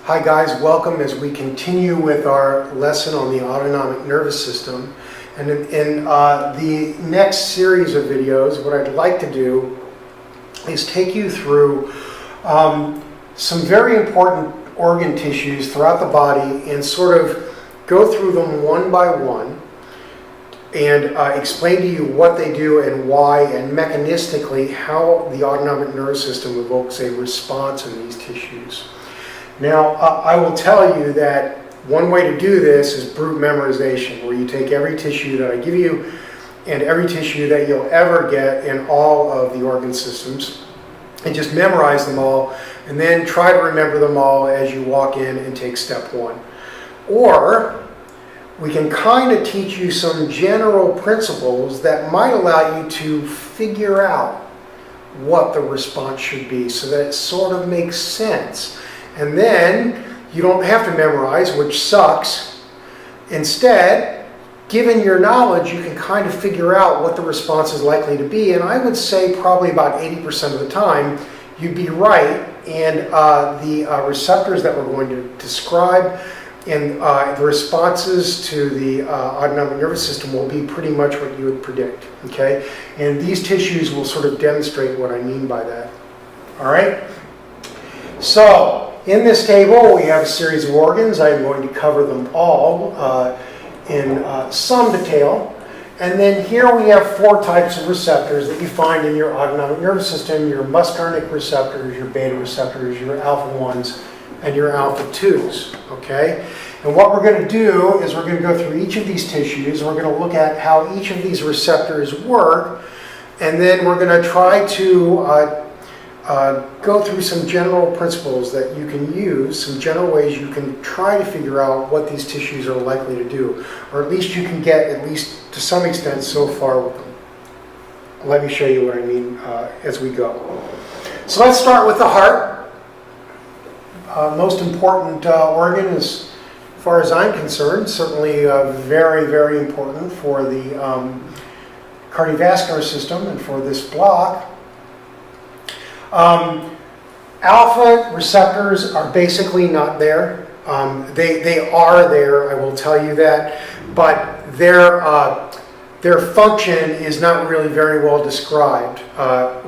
Hi guys, welcome as we continue with our lesson on the autonomic nervous system. And in the next series of videos, what I'd like to do is take you through some very important organ tissues throughout the body and sort of go through them one by one and explain to you what they do and why, and mechanistically how the autonomic nervous system evokes a response in these tissues. Now, I will tell you that one way to do this is brute memorization, where you take every tissue that I give you and every tissue that you'll ever get in all of the organ systems and just memorize them all and then try to remember them all as you walk in and take step one. Or we can kind of teach you some general principles that might allow you to figure out what the response should be so that it sort of makes sense. And then you don't have to memorize, which sucks. Instead, given your knowledge, you can kind of figure out what the response is likely to be. And I would say probably about 80% of the time, you'd be right. And the receptors that we're going to describe and the responses to the autonomic nervous system will be pretty much what you would predict. Okay? And these tissues will sort of demonstrate what I mean by that. All right? So, in this table, we have a series of organs. I'm going to cover them all in some detail. And then here we have four types of receptors that you find in your autonomic nervous system: your muscarinic receptors, your beta receptors, your alpha 1s, and your alpha 2s. Okay? And what we're going to do is we're going to go through each of these tissues, and we're going to look at how each of these receptors work, and then we're going to try to go through some general principles that you can use, some general ways you can try to figure out what these tissues are likely to do, or at least you can get, at least to some extent, so far with them. Let me show you what I mean as we go. So let's start with the heart. Most important organ, as far as I'm concerned, certainly very, very important for the cardiovascular system and for this block. Alpha receptors are basically not there. They are there, I will tell you that, but their function is not really very well described.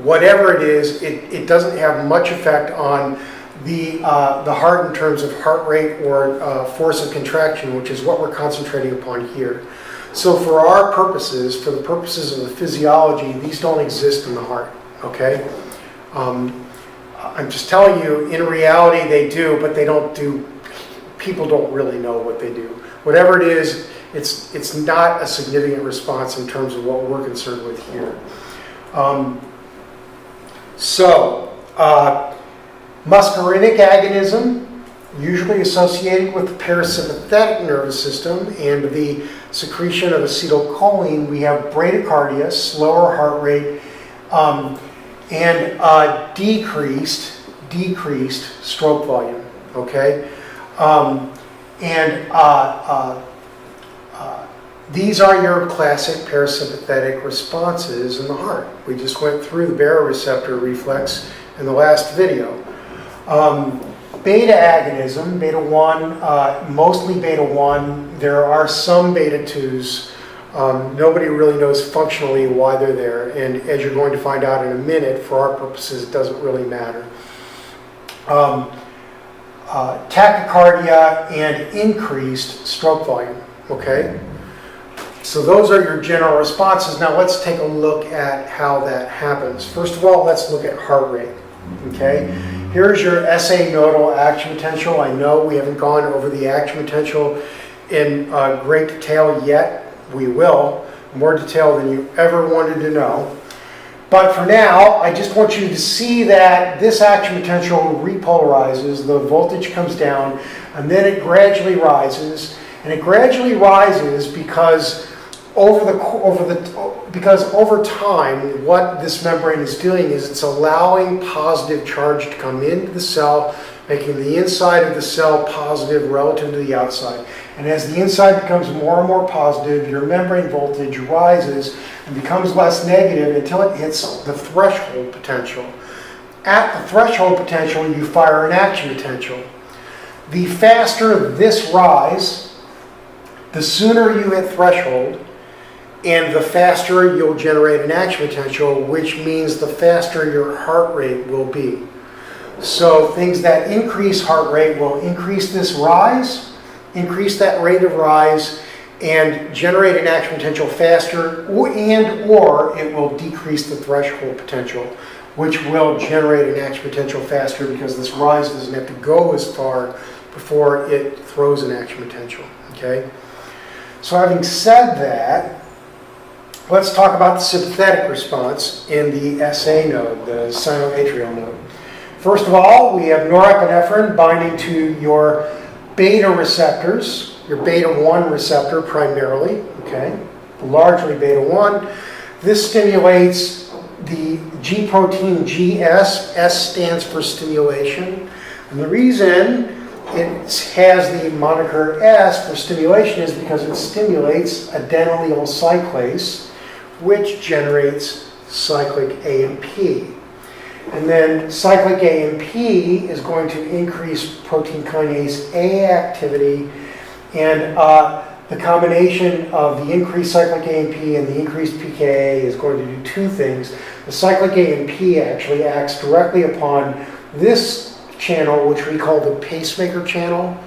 Whatever it is, it doesn't have much effect on the heart in terms of heart rate or force of contraction, which is what we're concentrating upon here. So for our purposes, for the purposes of the physiology, these don't exist in the heart, okay? I'm just telling you, in reality they do, but they don't do, people don't really know what they do. Whatever it is, it's not a significant response in terms of what we're concerned with here. Muscarinic agonism, usually associated with the parasympathetic nervous system and the secretion of acetylcholine. We have bradycardia, slower heart rate, and decreased stroke volume, okay? These are your classic parasympathetic responses in the heart. We just went through the baroreceptor reflex in the last video. Beta agonism, beta 1, mostly beta 1. There are some beta 2s. Nobody really knows functionally why they're there, and as you're going to find out in a minute, for our purposes, it doesn't really matter. Tachycardia and increased stroke volume, okay? So those are your general responses. Now let's take a look at how that happens. First of all, let's look at heart rate, okay? Here's your SA nodal action potential. I know we haven't gone over the action potential in great detail yet. We will, more detail than you ever wanted to know. But for now, I just want you to see that this action potential repolarizes, the voltage comes down, and then it gradually rises. And it gradually rises because over time, what this membrane is doing is it's allowing positive charge to come into the cell, making the inside of the cell positive relative to the outside. And as the inside becomes more and more positive, your membrane voltage rises and becomes less negative until it hits the threshold potential. At the threshold potential, you fire an action potential. The faster this rise, the sooner you hit threshold, and the faster you'll generate an action potential, which means the faster your heart rate will be. So things that increase heart rate will increase this rise, increase that rate of rise, and generate an action potential faster, or it will decrease the threshold potential, which will generate an action potential faster because this rise doesn't have to go as far before it throws an action potential, okay? So having said that, let's talk about the sympathetic response in the SA node, the sinoatrial node. First of all, we have norepinephrine binding to your beta receptors, your beta-1 receptor primarily, okay? Largely beta-1. This stimulates the G protein GS. S stands for stimulation. And the reason it has the moniker S for stimulation is because it stimulates adenylyl cyclase, which generates cyclic AMP. And then cyclic AMP is going to increase protein kinase A activity, and the combination of the increased cyclic AMP and the increased pKa is going to do two things. The cyclic AMP actually acts directly upon this channel, which we call the pacemaker channel.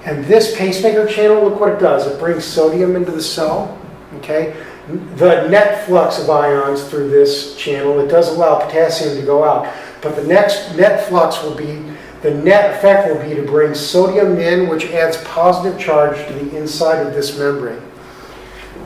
And this pacemaker channel, look what it does. It brings sodium into the cell, okay? The net flux of ions through this channel, it does allow potassium to go out, but the next net flux will be, the net effect will be to bring sodium in, which adds positive charge to the inside of this membrane.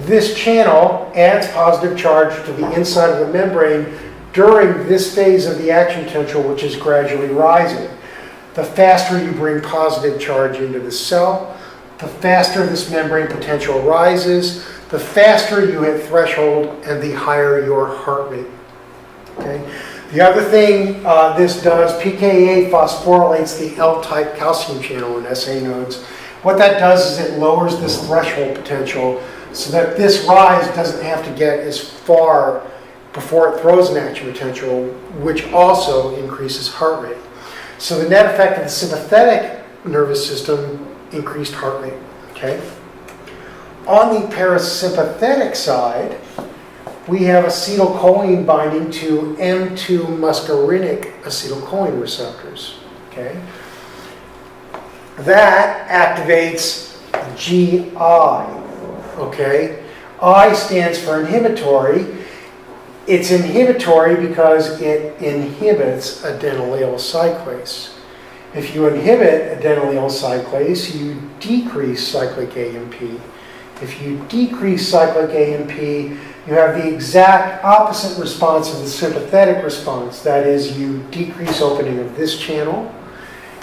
This channel adds positive charge to the inside of the membrane during this phase of the action potential, which is gradually rising. The faster you bring positive charge into the cell, the faster this membrane potential rises, the faster you hit threshold, and the higher your heart rate. Okay? The other thing this does, pKa phosphorylates the L-type calcium channel in SA nodes. What that does is it lowers this threshold potential so that this rise doesn't have to get as far before it throws an action potential, which also increases heart rate. So the net effect of the sympathetic nervous system, increased heart rate. Okay? On the parasympathetic side, we have acetylcholine binding to M2 muscarinic acetylcholine receptors. Okay? That activates GI. Okay? I stands for inhibitory. It's inhibitory because it inhibits adenylyl cyclase. If you inhibit adenylyl cyclase, you decrease cyclic AMP. If you decrease cyclic AMP, you have the exact opposite response of the sympathetic response. That is, you decrease opening of this channel,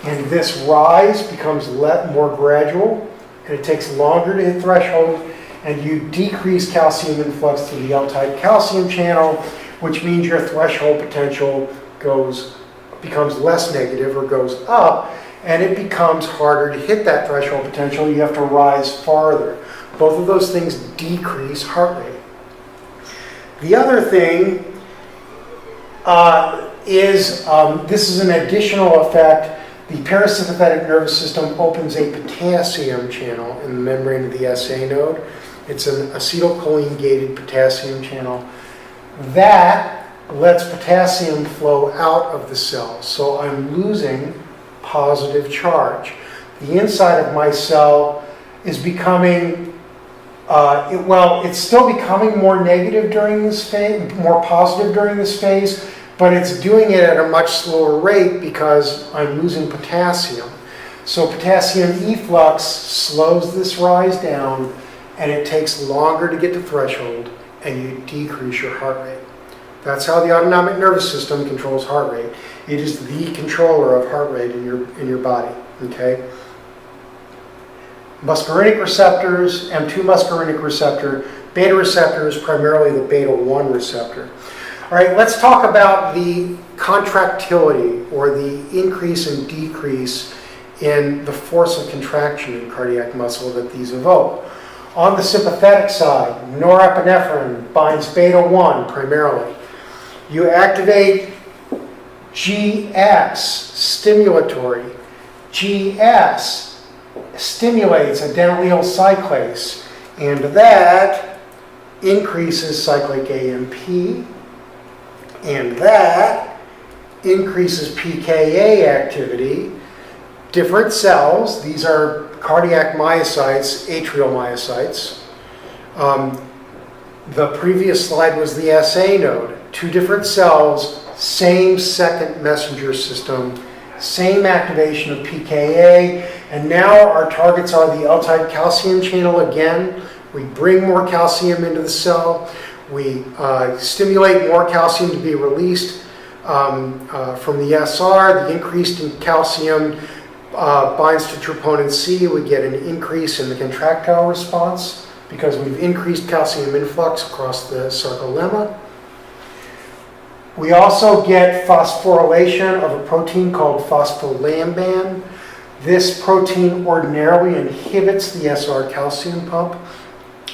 and this rise becomes more gradual, and it takes longer to hit threshold, and you decrease calcium influx through the L-type calcium channel, which means your threshold potential becomes less negative or goes up, and it becomes harder to hit that threshold potential. You have to rise farther. Both of those things decrease heart rate. The other thing this is an additional effect. The parasympathetic nervous system opens a potassium channel in the membrane of the SA node. It's an acetylcholine-gated potassium channel. That lets potassium flow out of the cell. So I'm losing positive charge. The inside of my cell is becoming, it's still becoming more negative during this phase, more positive during this phase, but it's doing it at a much slower rate because I'm losing potassium. So potassium efflux slows this rise down, and it takes longer to get to threshold, and you decrease your heart rate. That's how the autonomic nervous system controls heart rate. It is the controller of heart rate in your body. Okay. Muscarinic receptors, M2 muscarinic receptor, beta receptors, primarily the beta-1 receptor. All right, let's talk about the contractility, or the increase and decrease in the force of contraction in cardiac muscle that these evoke. On the sympathetic side, norepinephrine binds beta-1 primarily. You activate GX, stimulatory. GS stimulates adenylyl cyclase, and that increases cyclic AMP, and that increases PKA activity. Different cells, these are cardiac myocytes, atrial myocytes. The previous slide was the SA node. Two different cells, same second messenger system, same activation of PKA, and now our targets are the L-type calcium channel again. We bring more calcium into the cell. We stimulate more calcium to be released from the SR. The increase in calcium binds to troponin C. We get an increase in the contractile response because we've increased calcium influx across the sarcolemma. We also get phosphorylation of a protein called phospholamban. This protein ordinarily inhibits the SR calcium pump.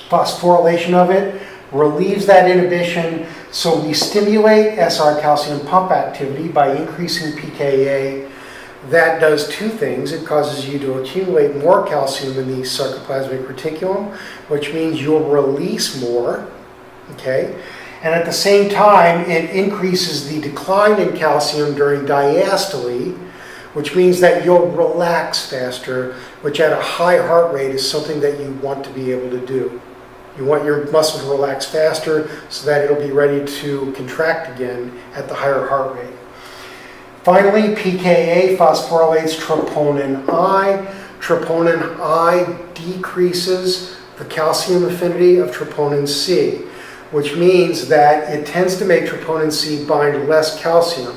Phosphorylation of it relieves that inhibition, so we stimulate SR calcium pump activity by increasing PKA. That does two things. It causes you to accumulate more calcium in the sarcoplasmic reticulum, which means you'll release more, okay? And at the same time, it increases the decline in calcium during diastole, which means that you'll relax faster, which at a high heart rate is something that you want to be able to do. You want your muscle to relax faster so that it'll be ready to contract again at the higher heart rate. Finally, PKA phosphorylates troponin I. Troponin I decreases the calcium affinity of troponin C, which means that it tends to make troponin C bind less calcium.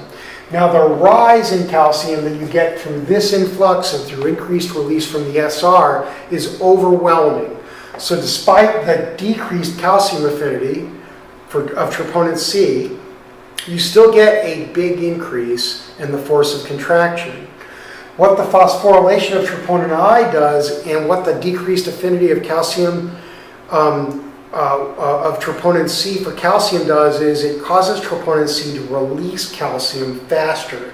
Now, the rise in calcium that you get through this influx and through increased release from the SR is overwhelming. So despite the decreased calcium affinity of troponin C, you still get a big increase in the force of contraction. What the phosphorylation of troponin I does and what the decreased affinity of calcium of troponin C for calcium does is it causes troponin C to release calcium faster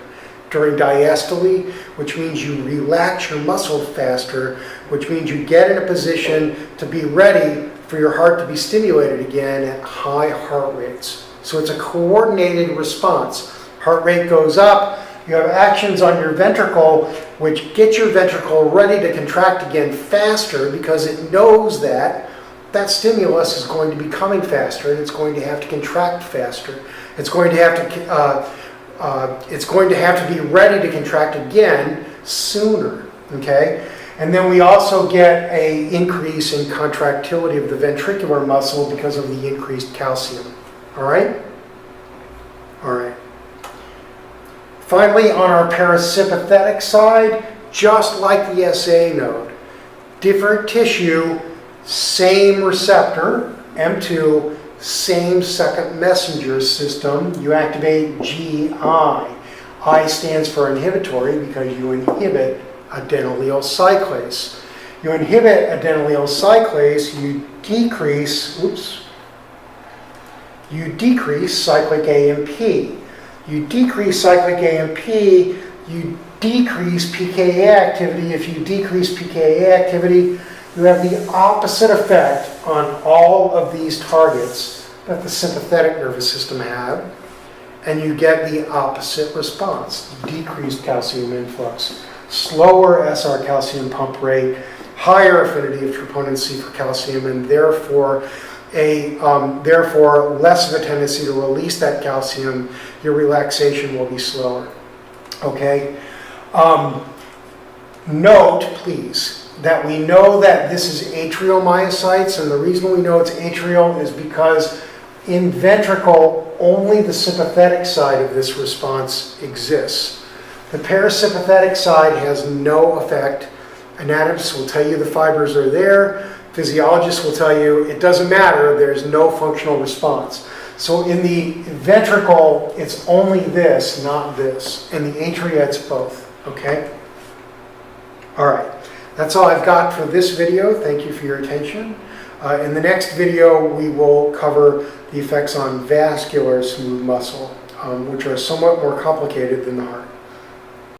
during diastole, which means you relax your muscle faster, which means you get in a position to be ready for your heart to be stimulated again at high heart rates. So it's a coordinated response. Heart rate goes up, you have actions on your ventricle which get your ventricle ready to contract again faster because it knows that that stimulus is going to be coming faster and it's going to have to contract faster. It's going to have to be ready to contract again sooner, okay? And then we also get an increase in contractility of the ventricular muscle because of the increased calcium. All right? All right. Finally, on our parasympathetic side, just like the SA node, different tissue, same receptor, M2, same second messenger system. You activate GI. I stands for inhibitory because you inhibit adenylyl cyclase. You inhibit adenylyl cyclase, you decrease cyclic AMP. You decrease cyclic AMP, you decrease PKA activity. If you decrease PKA activity, you have the opposite effect on all of these targets that the sympathetic nervous system have, and you get the opposite response. Decreased calcium influx, slower SR calcium pump rate, higher affinity of troponin C for calcium, and therefore less of a tendency to release that calcium. Your relaxation will be slower. Okay? Note, please, that we know that this is atrial myocytes, and the reason we know it's atrial is because in ventricle, only the sympathetic side of this response exists. The parasympathetic side has no effect. Anatomists will tell you the fibers are there. Physiologists will tell you it doesn't matter, there's no functional response. So in the ventricle, it's only this, not this. In the atria, it's both, okay? All right, that's all I've got for this video. Thank you for your attention. In the next video, we will cover the effects on vascular smooth muscle, which are somewhat more complicated than the heart.